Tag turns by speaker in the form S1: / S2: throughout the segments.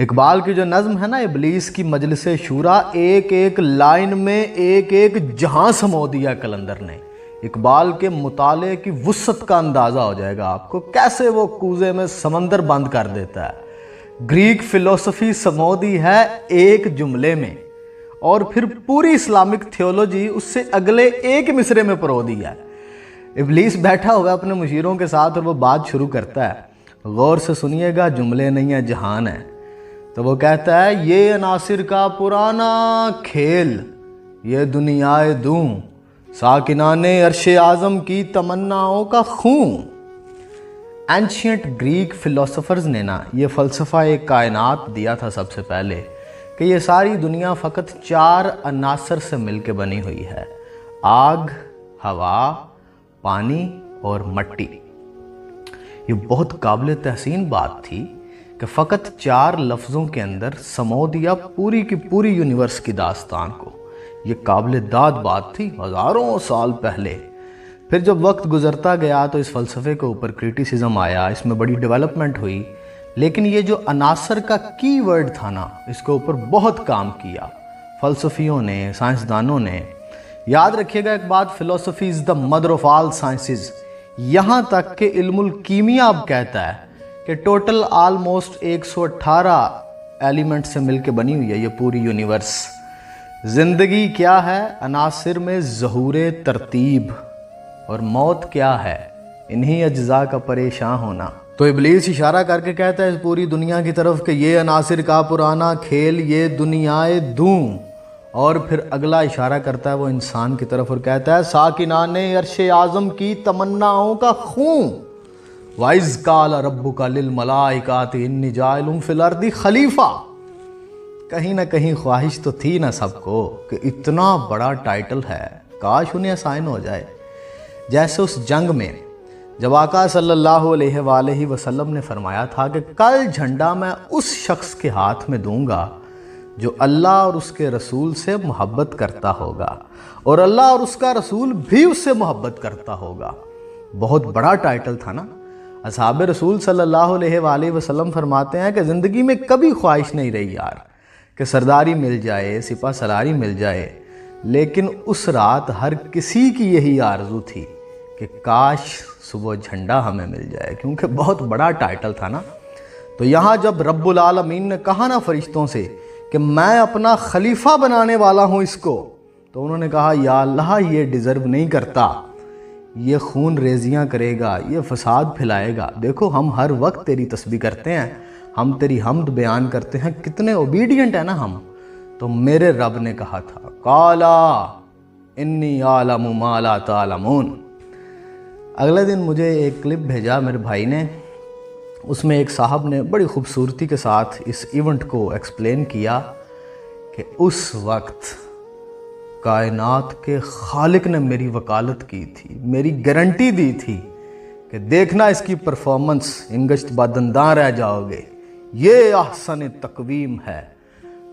S1: اقبال کی جو نظم ہے نا ابلیس کی مجلس شورا، ایک ایک لائن میں ایک ایک جہاں سمو دیا کلندر نے۔ اقبال کے مطالعے کی وسعت کا اندازہ ہو جائے گا آپ کو، کیسے وہ کوزے میں سمندر بند کر دیتا ہے۔ گریک فلسفی سمو دی ہے ایک جملے میں، اور پھر پوری اسلامک تھیولوجی اس سے اگلے ایک مصرے میں پرو دی ہے۔ ابلیس بیٹھا ہوا اپنے مشیروں کے ساتھ اور وہ بات شروع کرتا ہے، غور سے سنیے گا، جملے نہیں ہیں جہان ہے۔ تو وہ کہتا ہے، یہ عناصر کا پرانا کھیل، یہ دنیا دوں، ساکنان عرش اعظم کی تمناؤں کا خون۔ اینشینٹ گریک فلسفرز نے نا یہ فلسفہ ایک کائنات دیا تھا سب سے پہلے، کہ یہ ساری دنیا فقط 4 عناصر سے مل کے بنی ہوئی ہے: آگ، ہوا، پانی اور مٹی۔ یہ بہت قابل تحسین بات تھی کہ فقط 4 لفظوں کے اندر سمو دیا پوری کی پوری یونیورس کی داستان کو۔ یہ قابل داد بات تھی ہزاروں سال پہلے۔ پھر جب وقت گزرتا گیا تو اس فلسفے کے اوپر کریٹیسزم آیا، اس میں بڑی ڈیولپمنٹ ہوئی، لیکن یہ جو عناصر کا کی ورڈ تھا نا، اس کے اوپر بہت کام کیا فلسفیوں نے، سائنسدانوں نے۔ یاد رکھیے گا ایک بات، فلسفی is the mother of all sciences. یہاں تک کہ علم الکیمیا اب کہتا ہے کہ ٹوٹل آلموسٹ 118 ایلیمنٹ سے مل کے بنی ہوئی ہے یہ پوری یونیورس۔ زندگی کیا ہے؟ عناصر میں ظہور ترتیب، اور موت کیا ہے؟ انہی اجزاء کا پریشان ہونا۔ تو ابلیس اشارہ کر کے کہتا ہے اس پوری دنیا کی طرف کہ یہ عناصر کا پرانا کھیل، یہ دنیا دوں، اور پھر اگلا اشارہ کرتا ہے وہ انسان کی طرف اور کہتا ہے ساکنان عرش اعظم کی تمناؤں کا خون۔ وَإِذْ قَالَ رَبُّكَ لِلْمَلَائِكَةِ إِنِّي جَاعِلٌ فِي الْأَرْضِ خلیفہ۔ کہیں نہ کہیں خواہش تو تھی نا سب کو کہ اتنا بڑا ٹائٹل ہے، کاش انہیں اسائن ہو جائے۔ جیسے اس جنگ میں جب آقا صلی اللہ علیہ وآلہ وسلم نے فرمایا تھا کہ کل جھنڈا میں اس شخص کے ہاتھ میں دوں گا جو اللہ اور اس کے رسول سے محبت کرتا ہوگا، اور اللہ اور اس کا رسول بھی اس سے محبت کرتا ہوگا۔ بہت بڑا ٹائٹل تھا نا۔ اصحاب رسول صلی اللہ علیہ وآلہ وسلم فرماتے ہیں کہ زندگی میں کبھی خواہش نہیں رہی یار کہ سرداری مل جائے، سپہ سالاری مل جائے، لیکن اس رات ہر کسی کی یہی آرزو تھی کہ کاش صبح جھنڈا ہمیں مل جائے، کیونکہ بہت بڑا ٹائٹل تھا نا۔ تو یہاں جب رب العالمین نے کہا نا فرشتوں سے کہ میں اپنا خلیفہ بنانے والا ہوں اس کو، تو انہوں نے کہا یا اللہ یہ ڈیزرو نہیں کرتا، یہ خون ریزیاں کرے گا، یہ فساد پھیلائے گا۔ دیکھو ہم ہر وقت تیری تسبیح کرتے ہیں، ہم تیری حمد بیان کرتے ہیں، کتنے اوبیڈینٹ ہیں نا ہم۔ تو میرے رب نے کہا تھا قالا انی اعلم ما لا تعلمون۔ اگلے دن مجھے ایک کلپ بھیجا میرے بھائی نے، اس میں ایک صاحب نے بڑی خوبصورتی کے ساتھ اس ایونٹ کو ایکسپلین کیا کہ اس وقت کائنات کے خالق نے میری وکالت کی تھی، میری گارنٹی دی تھی کہ دیکھنا اس کی پرفارمنس، انگشت بدنداں رہ جاؤ گے، یہ احسن تقویم ہے،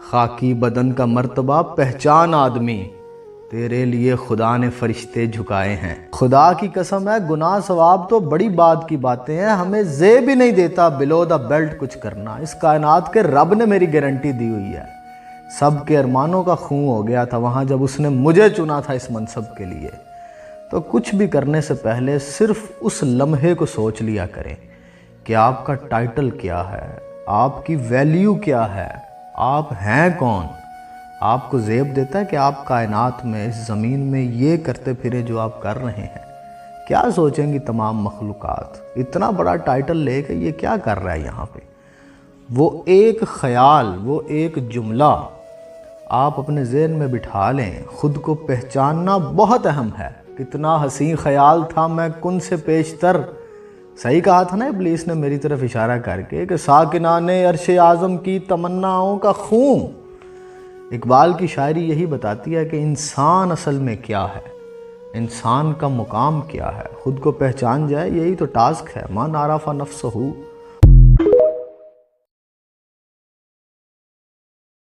S1: خاکی بدن کا مرتبہ پہچان آدمی، تیرے لیے خدا نے فرشتے جھکائے ہیں۔ خدا کی قسم ہے گناہ ثواب تو بڑی بات کی باتیں ہیں، ہمیں زے بھی نہیں دیتا بلو دا بیلٹ کچھ کرنا۔ اس کائنات کے رب نے میری گارنٹی دی ہوئی ہے۔ سب کے ارمانوں کا خون ہو گیا تھا وہاں جب اس نے مجھے چنا تھا اس منصب کے لیے۔ تو کچھ بھی کرنے سے پہلے صرف اس لمحے کو سوچ لیا کریں کہ آپ کا ٹائٹل کیا ہے، آپ کی ویلیو کیا ہے، آپ ہیں کون۔ آپ کو زیب دیتا ہے کہ آپ کائنات میں اس زمین میں یہ کرتے پھرے جو آپ کر رہے ہیں۔ کیا سوچیں گی تمام مخلوقات، اتنا بڑا ٹائٹل لے کے یہ کیا کر رہا ہے یہاں پہ۔ وہ ایک خیال، وہ ایک جملہ آپ اپنے ذہن میں بٹھا لیں، خود کو پہچاننا بہت اہم ہے۔ کتنا حسین خیال تھا میں کن سے پیشتر، صحیح کہا تھا نا ابلیس نے میری طرف اشارہ کر کے کہ ساکنان عرش اعظم کی تمناؤں کا خون۔ اقبال کی شاعری یہی بتاتی ہے کہ انسان اصل میں کیا ہے، انسان کا مقام کیا ہے، خود کو پہچان جائے، یہی تو ٹاسک ہے۔ من عرف نفسہ